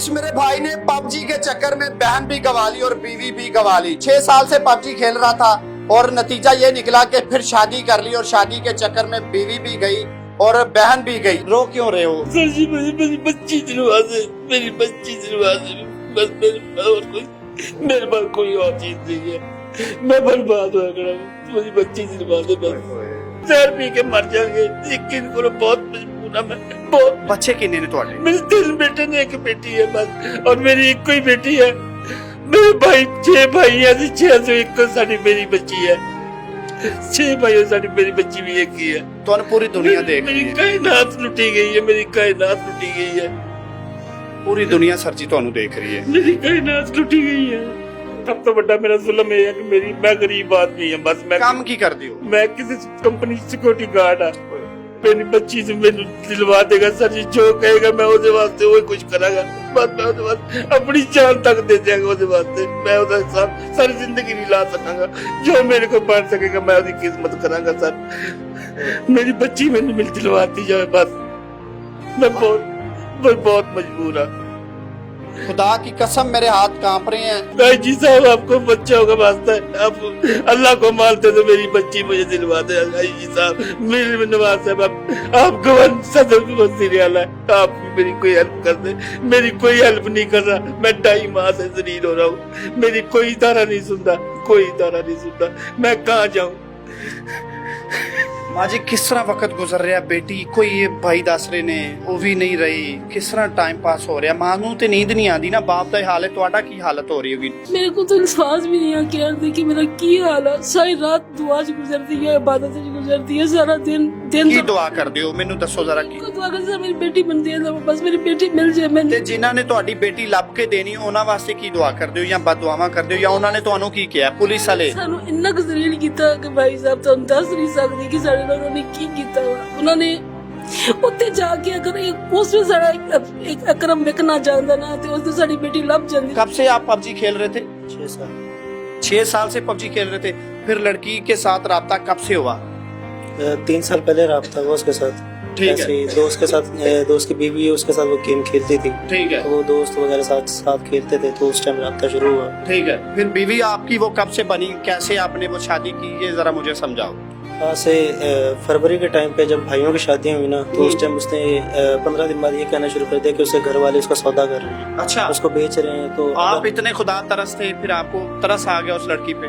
इस मेरे भाई ने पबजी के चक्कर में बहन भी गवा ली और बीवी भी गवा ली। 6 साल से पबजी खेल रहा था और नतीजा ये निकला कि फिर शादी कर ली और शादी के चक्कर में बीवी भी गई और बहन भी गई। रो क्यों रहे हो? सर जी मेरी बच्ची दिलवा दे, मेरी बच्ची दिलवा दे, बस मेरे पास कोई और चीज नहीं है, मैं बर्बाद हो गया, मेरी बच्ची दिलवा दे बस। जहर पी के मर जाएंगे, यकीन करो बहुत मजबूर हूं मैं, बहुत। बच्चे कितने ने तुम्हारे? मेरे 3 बेटे ने, 1 बेटी है बस, और मेरी एक कोई बेटी है। मेरे भाई 6 भाई है, 6 से 1 साड़ी मेरी बच्ची है, 6 भाइयों साड़ी मेरी बच्ची भी एक ही है। तो पूरी दुनिया देख मेरी कायनात लुटी गई है, मेरी कायनात लुटी गई है, पूरी दुनिया सर जी ਤੁਹਾਨੂੰ देख रही है। मेरी कायनात लुटी गई है। सब तो बड़ा मेरा जुल्म है कि मैं गरीब आदमी हूं, बस मैं काम की कर दियो। मैं किसी कंपनी सिक्योरिटी गार्ड है, मेरी बच्ची से मैंने दिलवा देगा सर जी, जो कहेगा मैं उसके वास्ते वही कुछ करांगा, बस मैं उसके वास्ते अपनी जान तक दे देगा उसके वास्ते, मैं उसके साथ सारी जिंदगी नहीं ला सकांगा, जो मेरे को बन सकेगा मैं उसकी खिदमत करांगा सर। मेरी बच्ची मैंने मिल दिलवाती जाए बस, मैं बहुत मजबूर हूँ। खुदा की कसम मेरे हाथ कांप रहे हैं। भाई जी साहब आपको बच्चा होगा वास्ता है, आप अल्लाह को मानते तो मेरी बच्ची मुझे दिलवा दे। भाई जी साहब मेरे नवाज साहब आप गवर्नर सदर वजीर आला है, आप मेरी कोई हेल्प कर दे, मेरी कोई हेल्प नहीं कर रहा, मैं 2.5 माह से जलील हो रहा हूँ, मेरी कोई इदारा नहीं सुनता, कोई इदारा नहीं सुनता, मैं कहाँ जाऊँ? माँ जी किस तरह वक्त गुजर रहा? बेटी कोई ये भाई दस रहे ने वो भी नहीं रही, किस तरह टाइम पास हो रहा? मां नूं ते नींद नहीं आती ना, बाप दा हाल है, तुहाडा की हालत हो रही होगी? मेरे को तो इंसाफ भी नहीं आ कि मेरा की हाल है। सारी रात दुआ च गुजरती है, इबादत च गुजरती है, सारा दिन की दुआ कर दियो मैनू दसो जरा की दुआ कर मेरी बेटी बन जाए, बस मेरी बेटी मिल जाए मैंने। ते जिन्हां ने तुहाडी बेटी लभ के देनी उन्हां वास्ते की दुआ कर दियो या बददुआवां कर दियो, या उन्हां ने तुहानू की किया? पुलिस वाले सानू इन्ना क जलील कीता कि भाई साहब तुहानू दस नहीं सकदी कि साडे नाल उन्होंने की कीता। उन्होंने उत्ते जाके अगर उस वे साडा एक अकरम विकना चाहंदा ना ते उस साडी बेटी लभ जांदी। कब से आप पबजी खेल रहे थे? 6 साल। 6 साल से पबजी खेल रहे थे। फिर लड़की के साथ राब्ता कब से हुआ? 3 साल पहले राब्ता हुआ उसके साथ। ठीक है। दोस्त के साथ, दोस्त की बीवी है उसके साथ वो गेम खेलती थी। ठीक है। तो वो दोस्त वगैरह साथ खेलते थे, तो उस टाइम राब्ता शुरू हुआ। ठीक है। फिर बीवी आपकी वो कब से बनी, कैसे आपने वो शादी की, ये जरा मुझे समझाओ। आज से फरवरी के टाइम पे जब भाइयों की शादियां हुई ना, तो उस टाइम उसने 15 दिन बाद ये कहना शुरू कर दिया कि उसके घर वाले उसका सौदा कर रहे हैं, अच्छा, उसको बेच रहे हैं। तो आप इतने खुदा तरस थे, फिर आपको तरस आ गया उस लड़की पे?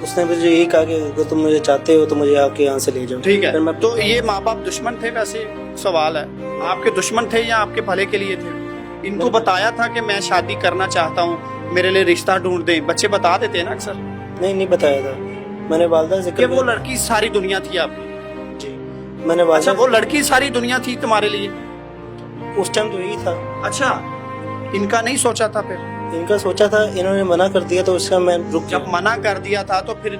उसने मुझे यही कहा कि अगर तुम मुझे चाहते हो तो मुझे आपके यहाँ से ले जाओ। ठीक है। फिर मैं तो ये माँ बाप दुश्मन थे? वैसे सवाल है, आपके दुश्मन थे या आपके भले के लिए थे? इनको बताया था कि मैं शादी करना चाहता हूँ, मेरे लिए रिश्ता ढूंढ दें? बच्चे बता देते हैं ना अक्सर। नहीं बताया था मैंने, वालदा से कि वो लड़की सारी दुनिया थी आपकी? जी मैंने अच्छा, वालदा। वो लड़की सारी दुनिया थी तुम्हारे लिए? उस टाइम तो यही था। अच्छा, इनका नहीं सोचा था? फिर इनका सोचा था, इन्होंने मना कर दिया, तो उसका मैं रुक जब मना कर दिया था तो फिर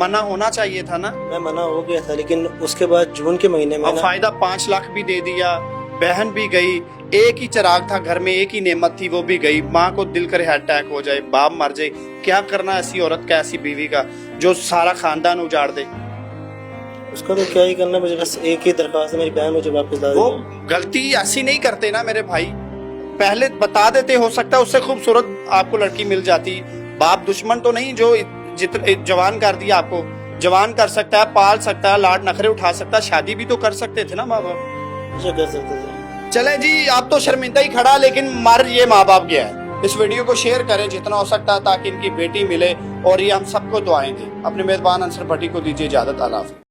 मना होना चाहिए था ना? मैं मना हो गया था, लेकिन उसके बाद जून के महीने में अब फायदा 5 लाख भी दे दिया, बहन भी गई, एक ही चिराग था घर में, एक ही नेमत थी, वो भी गई। माँ को दिल करे हार्ट अटैक हो जाए, बाप मर जाए, क्या करना ऐसी औरत का, ऐसी बीवी का जो सारा खानदान उजाड़ दे? उसका तो क्या ही करना, मुझे बस एक ही दरख्वास्त है, मेरी बहन मुझे वापस ला वो दे। गलती ऐसी नहीं करते ना मेरे भाई, पहले बता देते, हो सकता है उससे खूबसूरत आपको लड़की मिल जाती। बाप दुश्मन तो नहीं जो जवान कर दिया आपको, जवान कर सकता है, पाल सकता है, लाड नखरे उठा सकता है, शादी भी तो कर सकते थे ना माँ बाप। मुझे कर सकते थे। चले जी, आप तो शर्मिंदा ही खड़ा, लेकिन मर ये माँ बाप गया है। इस वीडियो को शेयर करें जितना हो सकता है ताकि इनकी बेटी मिले, और ये हम सबको दुआएं दें। अपने मेजबान अंसर भट्टी को दीजिए इजाजत। अल्लाह हाफ़िज़।